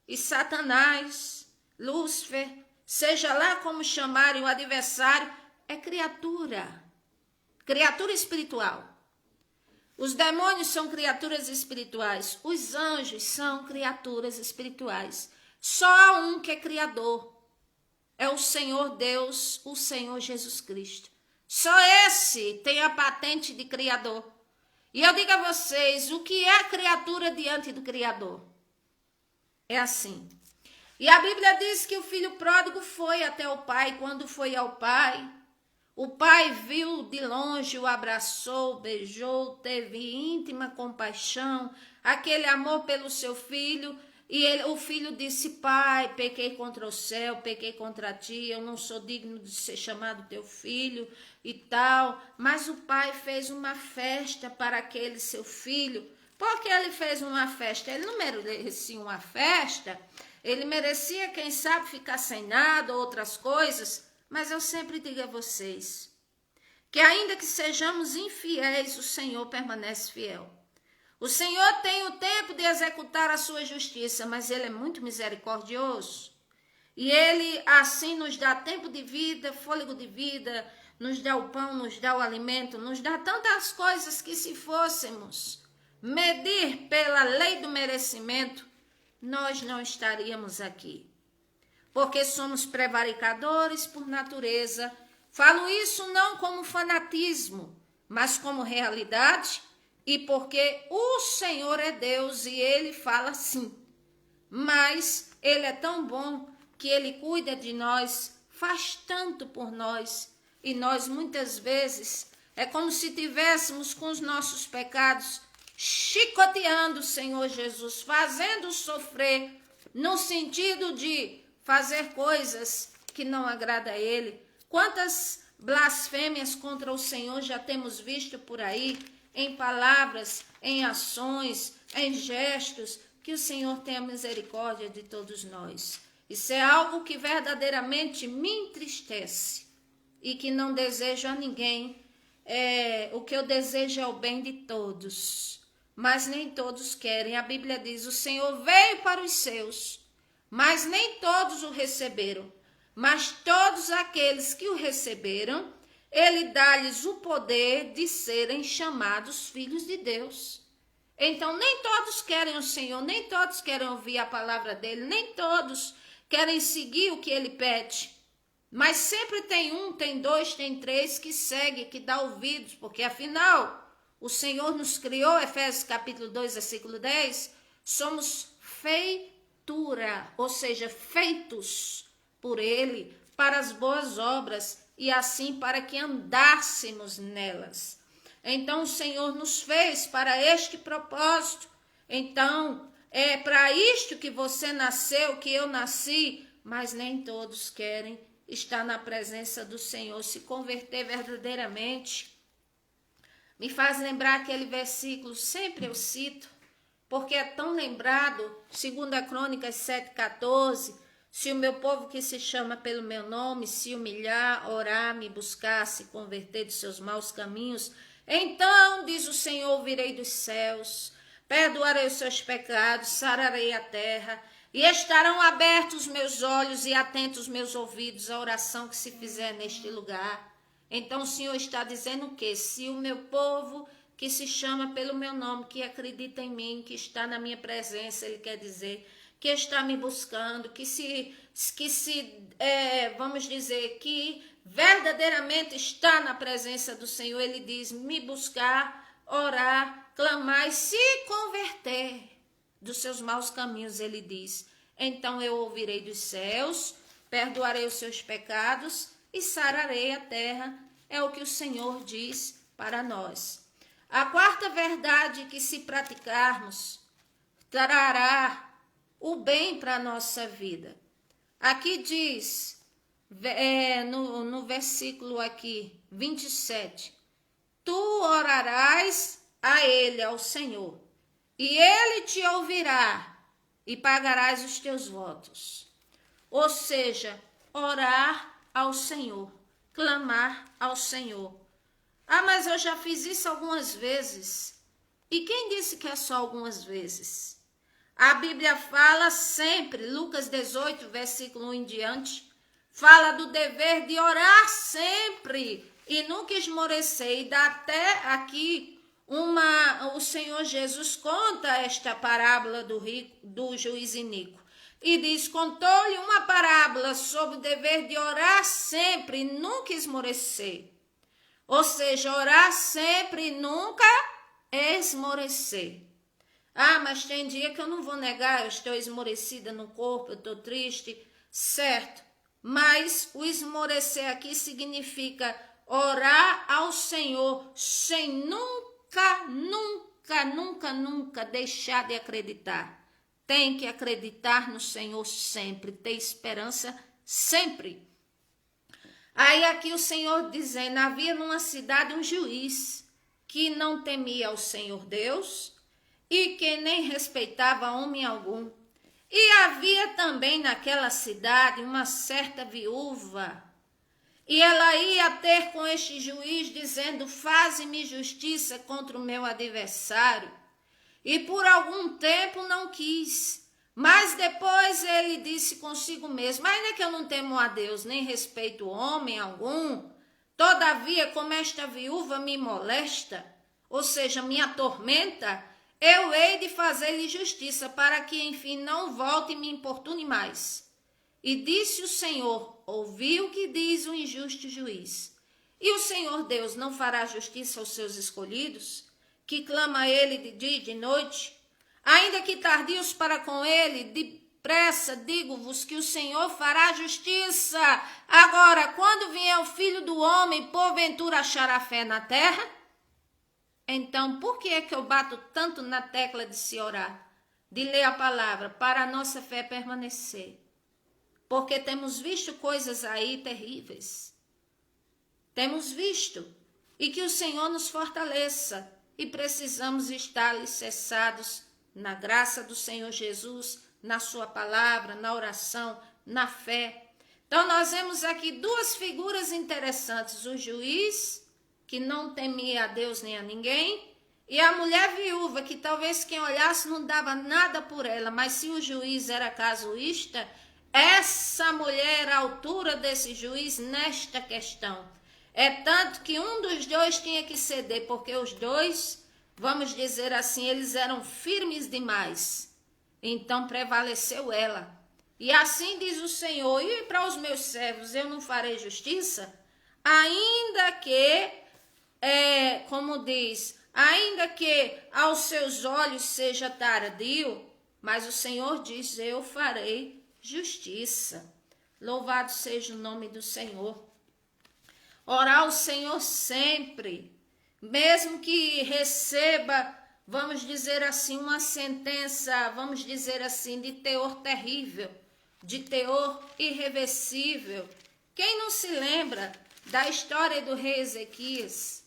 E Satanás, Lúcifer, seja lá como chamarem o adversário, é criatura espiritual. Os demônios são criaturas espirituais, os anjos são criaturas espirituais. Só há um que é criador, é o Senhor Deus, o Senhor Jesus Cristo. Só esse tem a patente de criador. E eu digo a vocês, o que é a criatura diante do Criador? É assim. E a Bíblia diz que o filho pródigo foi até o pai. Quando foi ao pai, o pai viu de longe, o abraçou, beijou, teve íntima compaixão, aquele amor pelo seu filho. E o filho disse: pai, pequei contra o céu, pequei contra ti, eu não sou digno de ser chamado teu filho e tal. Mas o pai fez uma festa para aquele seu filho. Por que ele fez uma festa? Ele não merecia uma festa, ele merecia, quem sabe, ficar sem nada, outras coisas. Mas eu sempre digo a vocês que ainda que sejamos infiéis, o Senhor permanece fiel. O Senhor tem o tempo de executar a sua justiça, mas Ele é muito misericordioso. E Ele assim nos dá tempo de vida, fôlego de vida, nos dá o pão, nos dá o alimento, nos dá tantas coisas que se fôssemos medir pela lei do merecimento, nós não estaríamos aqui. Porque somos prevaricadores por natureza. Falo isso não como fanatismo, mas como realidade. E porque o Senhor é Deus e Ele fala assim. Mas Ele é tão bom que Ele cuida de nós, faz tanto por nós. E nós muitas vezes é como se tivéssemos com os nossos pecados chicoteando o Senhor Jesus, fazendo sofrer, no sentido de fazer coisas que não agrada a Ele. Quantas blasfêmias contra o Senhor já temos visto por aí, em palavras, em ações, em gestos. Que o Senhor tenha misericórdia de todos nós. Isso é algo que verdadeiramente me entristece e que não desejo a ninguém. O que eu desejo é o bem de todos, mas nem todos querem. A Bíblia diz: o Senhor veio para os seus, mas nem todos o receberam. Mas todos aqueles que o receberam, Ele dá-lhes o poder de serem chamados filhos de Deus. Então, nem todos querem o Senhor, nem todos querem ouvir a palavra dEle, nem todos querem seguir o que Ele pede. Mas sempre tem um, tem dois, tem três que segue, que dá ouvidos, porque afinal, o Senhor nos criou, Efésios capítulo 2, versículo 10, somos feitura, ou seja, feitos por Ele para as boas obras e assim para que andássemos nelas. Então o Senhor nos fez para este propósito. Então é para isto que você nasceu, que eu nasci, mas nem todos querem estar na presença do Senhor, se converter verdadeiramente. Me faz lembrar aquele versículo, sempre eu cito, porque é tão lembrado, 2 Crônicas 7,14, se o meu povo que se chama pelo meu nome se humilhar, orar, me buscar, se converter de seus maus caminhos, então, diz o Senhor, ouvirei dos céus, perdoarei os seus pecados, sararei a terra, e estarão abertos os meus olhos e atentos os meus ouvidos à oração que se fizer neste lugar. Então o Senhor está dizendo o quê? Se o meu povo que se chama pelo meu nome, que acredita em mim, que está na minha presença, ele quer dizer, que está me buscando, vamos dizer, que verdadeiramente está na presença do Senhor, ele diz, me buscar, orar, clamar e se converter dos seus maus caminhos, ele diz, então eu ouvirei dos céus, perdoarei os seus pecados e sararei a terra, é o que o Senhor diz para nós. A quarta verdade que se praticarmos, trará o bem para a nossa vida. Aqui diz, no versículo aqui, 27, tu orarás a ele, ao Senhor, e ele te ouvirá e pagarás os teus votos. Ou seja, orar ao Senhor, clamar ao Senhor. Ah, mas eu já fiz isso algumas vezes. E quem disse que é só algumas vezes? A Bíblia fala sempre, Lucas 18, versículo 1 em diante, fala do dever de orar sempre e nunca esmorecer. E dá até aqui o Senhor Jesus conta esta parábola do juiz iníquo. E diz, contou-lhe uma parábola sobre o dever de orar sempre e nunca esmorecer. Ou seja, orar sempre e nunca esmorecer. Ah, mas tem dia que eu não vou negar, eu estou esmorecida no corpo, eu estou triste, certo. Mas o esmorecer aqui significa orar ao Senhor sem nunca deixar de acreditar. Tem que acreditar no Senhor sempre, ter esperança sempre. Aí aqui o Senhor dizendo, havia numa cidade um juiz que não temia ao Senhor Deus e que nem respeitava homem algum. E havia também naquela cidade uma certa viúva, e ela ia ter com este juiz dizendo, faze-me justiça contra o meu adversário. E por algum tempo não quis, mas depois ele disse consigo mesmo, ainda que eu não temo a Deus, nem respeito homem algum, todavia como esta viúva me molesta, ou seja, me atormenta, eu hei de fazer-lhe justiça, para que enfim não volte e me importune mais. E disse o Senhor, ouvi o que diz o injusto juiz. E o Senhor Deus não fará justiça aos seus escolhidos, que clama a ele de dia e de noite? Ainda que tardios para com ele, depressa digo-vos que o Senhor fará justiça. Agora, quando vier o Filho do Homem, porventura achará fé na terra? Então, por que é que eu bato tanto na tecla de se orar, de ler a palavra, para a nossa fé permanecer? Porque temos visto coisas aí terríveis. Temos visto. E que o Senhor nos fortaleça. E precisamos estar alicerçados na graça do Senhor Jesus, na sua palavra, na oração, na fé. Então, nós vemos aqui duas figuras interessantes. O juiz, que não temia a Deus nem a ninguém, e a mulher viúva, que talvez quem olhasse não dava nada por ela, mas se o juiz era casuísta, essa mulher era a altura desse juiz nesta questão. É tanto que um dos dois tinha que ceder, porque os dois, vamos dizer assim, eles eram firmes demais. Então prevaleceu ela. E assim diz o Senhor, e para os meus servos eu não farei justiça? Ainda que, como diz, ainda que aos seus olhos seja tardio, mas o Senhor diz, eu farei justiça. Louvado seja o nome do Senhor. Orar ao Senhor sempre, mesmo que receba, vamos dizer assim, uma sentença, vamos dizer assim, de teor terrível, de teor irreversível. Quem não se lembra da história do rei Ezequias?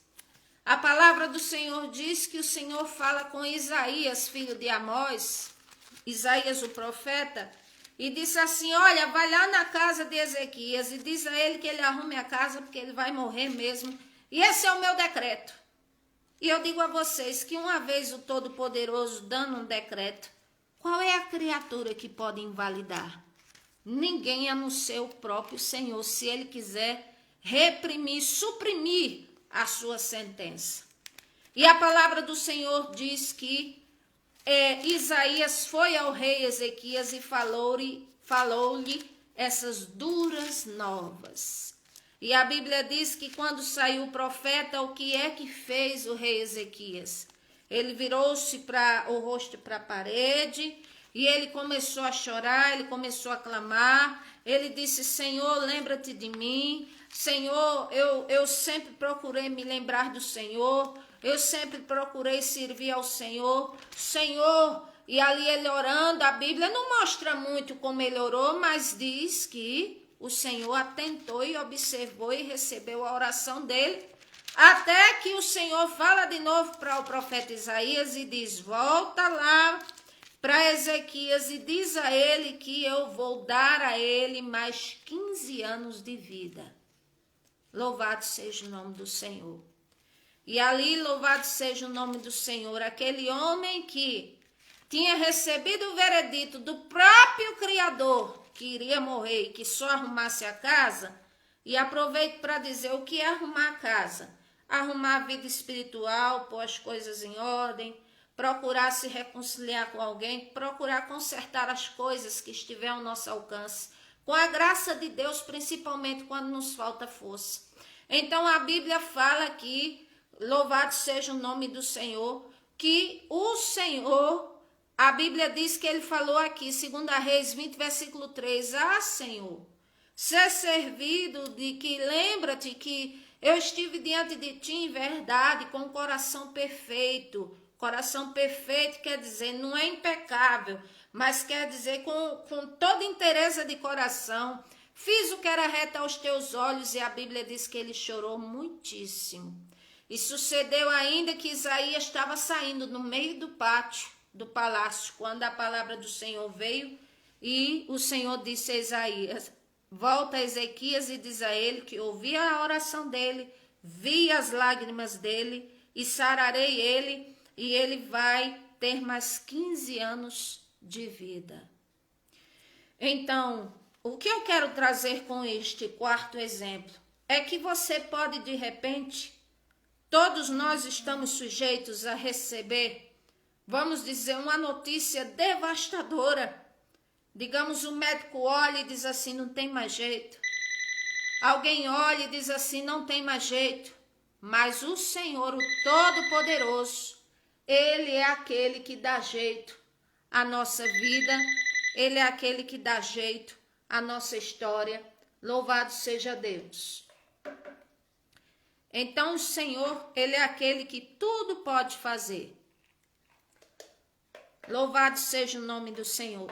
A palavra do Senhor diz que o Senhor fala com Isaías, filho de Amós, Isaías o profeta, e disse assim: olha, vai lá na casa de Ezequias e diz a ele que ele arrume a casa, porque ele vai morrer mesmo. E esse é o meu decreto. E eu digo a vocês que uma vez o Todo-Poderoso dando um decreto, qual é a criatura que pode invalidar? Ninguém, a não ser o próprio Senhor, se ele quiser reprimir, suprimir a sua sentença. E a palavra do Senhor diz que Isaías foi ao rei Ezequias e falou-lhe essas duras novas. E a Bíblia diz que quando saiu o profeta, o que é que fez o rei Ezequias? Ele virou-se o rosto para a parede e ele começou a chorar, ele começou a clamar. Ele disse: Senhor, lembra-te de mim. Senhor, eu sempre procurei me lembrar do Senhor. Eu sempre procurei servir ao Senhor. Senhor, e ali ele orando, a Bíblia não mostra muito como ele orou, mas diz que o Senhor atentou e observou e recebeu a oração dele, até que o Senhor fala de novo para o profeta Isaías e diz: volta lá para Ezequias e diz a ele que eu vou dar a ele mais 15 anos de vida. Louvado seja o nome do Senhor. E ali, louvado seja o nome do Senhor, aquele homem que tinha recebido o veredito do próprio Criador, que iria morrer e que só arrumasse a casa. E aproveito para dizer o que é arrumar a casa: arrumar a vida espiritual, pôr as coisas em ordem, procurar se reconciliar com alguém, procurar consertar as coisas que estiver ao nosso alcance, com a graça de Deus, principalmente quando nos falta força. Então a Bíblia fala aqui, louvado seja o nome do Senhor, que o Senhor, a Bíblia diz que ele falou aqui, 2 Reis 20, versículo 3, ah, Senhor, ser servido de que lembra-te que eu estive diante de ti em verdade, com o coração perfeito. Coração perfeito quer dizer, não é impecável, mas quer dizer com toda inteireza de coração. Fiz o que era reto aos teus olhos, e a Bíblia diz que ele chorou muitíssimo. E sucedeu ainda que Isaías estava saindo no meio do pátio do palácio, quando a palavra do Senhor veio, e o Senhor disse a Isaías: volta a Ezequias e diz a ele que ouvi a oração dele, vi as lágrimas dele, e sararei ele, e ele vai ter mais 15 anos de vida. Então, o que eu quero trazer com este quarto exemplo é que você pode, de repente, todos nós estamos sujeitos a receber, vamos dizer, uma notícia devastadora. Digamos, o médico olha e diz assim: não tem mais jeito. Alguém olha e diz assim: não tem mais jeito. Mas o Senhor, o Todo-Poderoso, Ele é aquele que dá jeito à nossa vida, Ele é aquele que dá jeito à nossa história. Louvado seja Deus. Então o Senhor, Ele é aquele que tudo pode fazer. Louvado seja o nome do Senhor.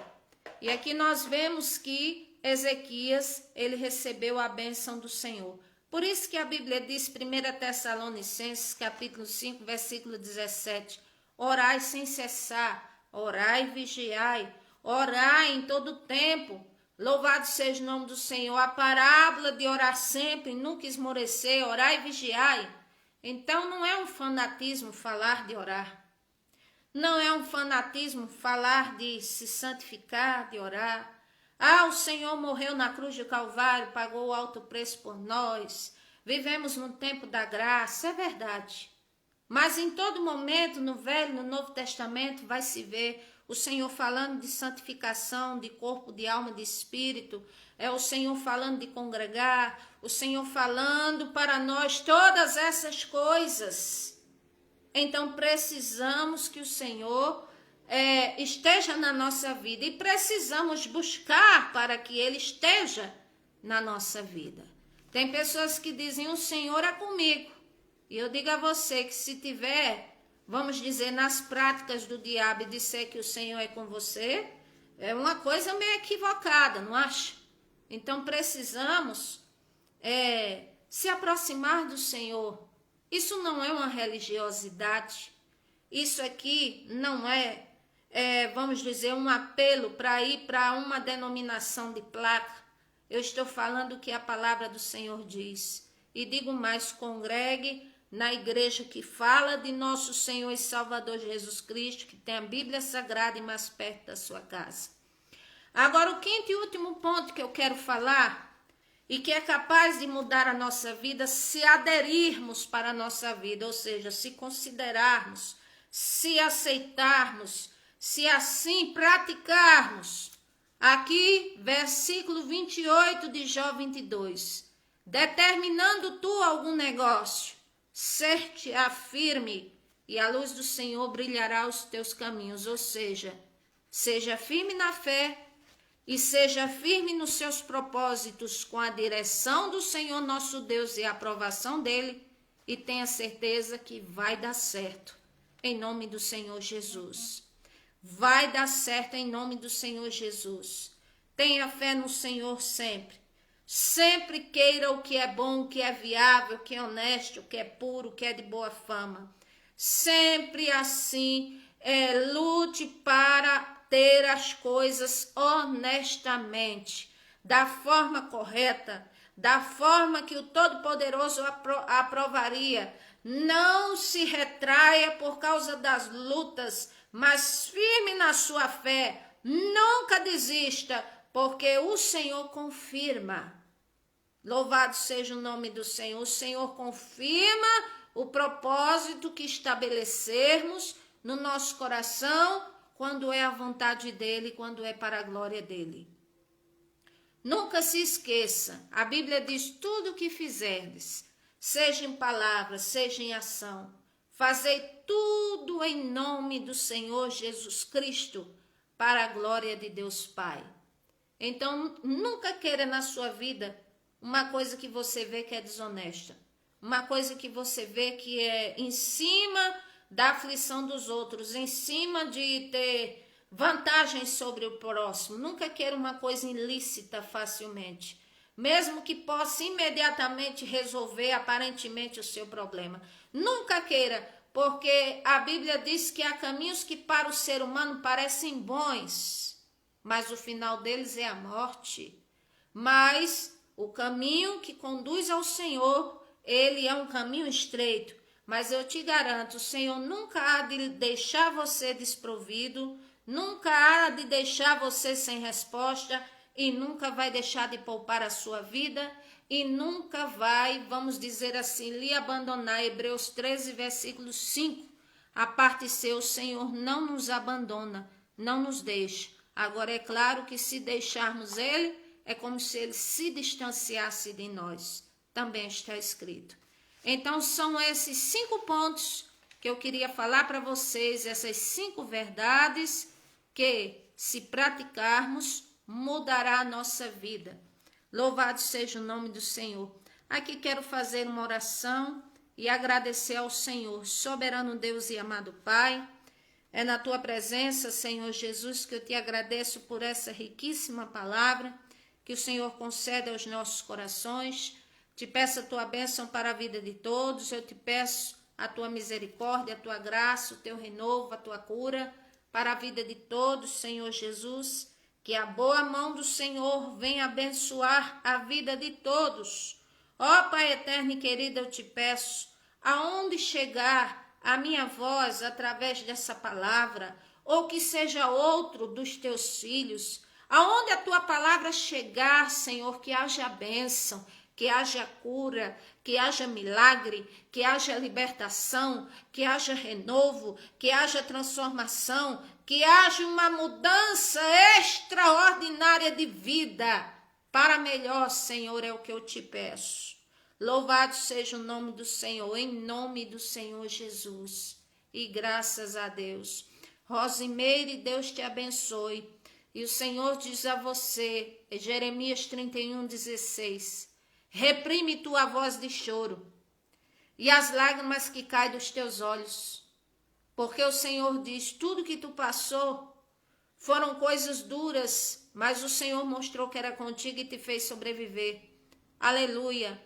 E aqui nós vemos que Ezequias, ele recebeu a bênção do Senhor. Por isso que a Bíblia diz, 1 Tessalonicenses, capítulo 5, versículo 17, orai sem cessar, orai e vigiai, orai em todo o tempo. Louvado seja o nome do Senhor. A parábola de orar sempre, nunca esmorecer, orai e vigiai. Então não é um fanatismo falar de orar. Não é um fanatismo falar de se santificar, de orar. Ah, o Senhor morreu na cruz do Calvário, pagou o alto preço por nós. Vivemos no tempo da graça, é verdade. Mas em todo momento, no Velho e no Novo Testamento, vai se ver o Senhor falando de santificação, de corpo, de alma, de espírito. É o Senhor falando de congregar, o Senhor falando para nós todas essas coisas. Então precisamos que o Senhor esteja na nossa vida e precisamos buscar para que Ele esteja na nossa vida. Tem pessoas que dizem: o Senhor é comigo. E eu digo a você que se tiver, vamos dizer, nas práticas do diabo e disser que o Senhor é com você, é uma coisa meio equivocada, não acha? Então precisamos se aproximar do Senhor Isso não é uma religiosidade. Isso aqui não é, vamos dizer, um apelo para ir para uma denominação de placa. Eu estou falando o que a palavra do Senhor diz. E digo mais, congregue na igreja que fala de nosso Senhor e Salvador Jesus Cristo, que tem a Bíblia Sagrada e mais perto da sua casa. Agora, o quinto e último ponto que eu quero falar, e que é capaz de mudar a nossa vida se aderirmos para a nossa vida, ou seja, se considerarmos, se aceitarmos, se assim praticarmos. Aqui, versículo 28 de Jó 22. Determinando tu algum negócio, ser-te-á firme, e a luz do Senhor brilhará os teus caminhos. Ou seja, seja firme na fé e seja firme nos seus propósitos com a direção do Senhor nosso Deus e a aprovação dele, e tenha certeza que vai dar certo, em nome do Senhor Jesus. Vai dar certo em nome do Senhor Jesus. Tenha fé no Senhor sempre. Sempre queira o que é bom, o que é viável, o que é honesto, o que é puro, o que é de boa fama. Sempre assim, lute para ter as coisas honestamente, da forma correta, da forma que o Todo-Poderoso aprovaria. Não se retraia por causa das lutas, mas firme na sua fé. Nunca desista, porque o Senhor confirma. Louvado seja o nome do Senhor. O Senhor confirma o propósito que estabelecermos no nosso coração, quando é a vontade dele, quando é para a glória dele. Nunca se esqueça, a Bíblia diz: tudo o que fizerdes, seja em palavra, seja em ação, fazei tudo em nome do Senhor Jesus Cristo, para a glória de Deus Pai. Então, nunca queira na sua vida uma coisa que você vê que é desonesta, uma coisa que você vê que é em cima da aflição dos outros, em cima de ter vantagem sobre o próximo. Nunca queira uma coisa ilícita facilmente, mesmo que possa imediatamente resolver aparentemente o seu problema. Nunca queira, porque a Bíblia diz que há caminhos que para o ser humano parecem bons, mas o final deles é a morte. Mas o caminho que conduz ao Senhor, ele é um caminho estreito. Mas eu te garanto, o Senhor nunca há de deixar você desprovido, nunca há de deixar você sem resposta, e nunca vai deixar de poupar a sua vida, e nunca vai, vamos dizer assim, lhe abandonar. Hebreus 13, versículo 5. A parte seu, o Senhor não nos abandona, não nos deixa. Agora é claro que se deixarmos ele, é como se ele se distanciasse de nós. Também está escrito. Então, são esses 5 pontos que eu queria falar para vocês, essas 5 verdades que, se praticarmos, mudará a nossa vida. Louvado seja o nome do Senhor. Aqui quero fazer uma oração e agradecer ao Senhor, soberano Deus e amado Pai. É na tua presença, Senhor Jesus, que eu te agradeço por essa riquíssima palavra que o Senhor concede aos nossos corações. Te peço a tua bênção para a vida de todos, eu te peço a tua misericórdia, a tua graça, o teu renovo, a tua cura para a vida de todos, Senhor Jesus, que a boa mão do Senhor venha abençoar a vida de todos. Ó Pai eterno e querido, eu te peço, aonde chegar a minha voz através dessa palavra, ou que seja outro dos teus filhos, aonde a tua palavra chegar, Senhor, que haja bênção, que haja cura, que haja milagre, que haja libertação, que haja renovo, que haja transformação, que haja uma mudança extraordinária de vida para melhor, Senhor, é o que eu te peço. Louvado seja o nome do Senhor, em nome do Senhor Jesus. E graças a Deus. Rosimeire, Deus te abençoe. E o Senhor diz a você, Jeremias 31:16, reprime tua voz de choro e as lágrimas que caem dos teus olhos, porque o Senhor diz, tudo que tu passou foram coisas duras, mas o Senhor mostrou que era contigo e te fez sobreviver. Aleluia.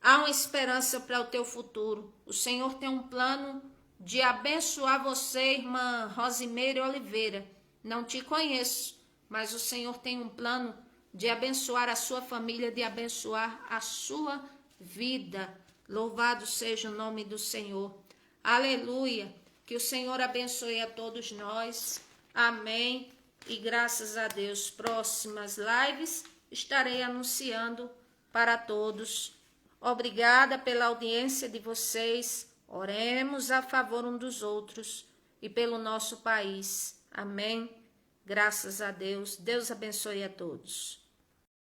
Há uma esperança para o teu futuro. O Senhor tem um plano de abençoar você, irmã Rosimeire Oliveira. Não te conheço, mas o Senhor tem um plano de abençoar a sua família, de abençoar a sua vida. Louvado seja o nome do Senhor. Aleluia. Que o Senhor abençoe a todos nós. Amém. E graças a Deus, próximas lives estarei anunciando para todos. Obrigada pela audiência de vocês. Oremos a favor um dos outros e pelo nosso país. Amém. Graças a Deus. Deus abençoe a todos.